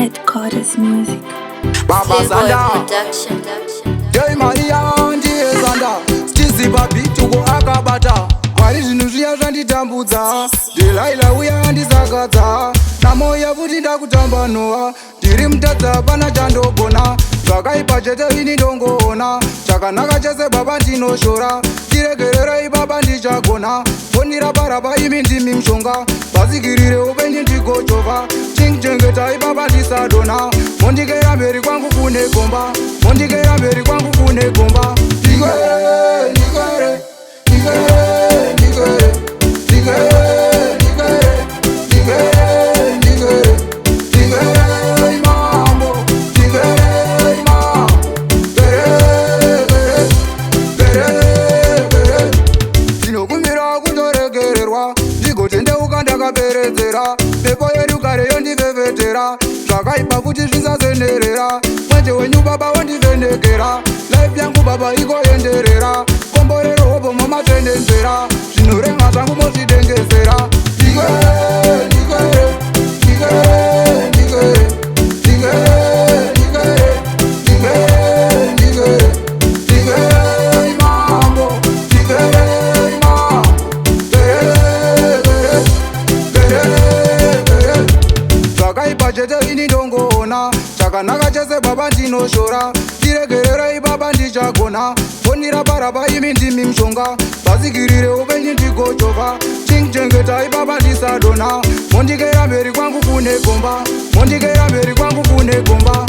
Headquarters Music. Baba Sanda Yoi Mariyer Ndikerei Stizi babi tuko akabata Mari zvinhu zviya zvanditambudza Delilah uya andisakadza Namoya futi ndakutambanoa Ndiri mutadza pana chandogona Zvakaipa chete ini ndongoona Chakanaka chese baba ndinoshora Tiregererei baba ndichagona Pondirapa imi ndimi mshonga Basikirire upenyu ndigochova Chingchengetai baba ndisadona Mondikeira mberi kwangu kune gomba Mondikeira mberi kwangu kune gomba Ndikerei, Ndikerei, Ndikerei, Ndikerei, Ndikerei, Ndikerei, Ndikerei, Ndikerei, Ndikerei mambo, Ndikerei mambo, Ndikerei. Ndinokumbira kutoregererwa Ndigotendeuka ndakaperedzera Mhepo yedu kare yondivhevetera Zvakaipa kuti zvisasenderera Mwenje wenyu baba wondivhenekera Life yangu baba ikoenderera Komborero hopo mamatendenzera Zvinorenga zvangu mozvidengezera Ndikerei, Ndikerei, Ndikerei, Ndikerei, Ndikerei, Ndikerei, Ndikerei, Ndikerei, Ndikerei mambo, Ndikerei mambo, Zvakaipa chete ini ndongoona Chakanaka chese baba ndinoshora Tiregererei baba ndichagona Pondirapa imi ndimi mshonga Basikirire upenyu ndigochova Chingchengetai baba ndisadona Mondikeira mberi kwangu kune gomba Mondikeira mberi kwangu kune gomba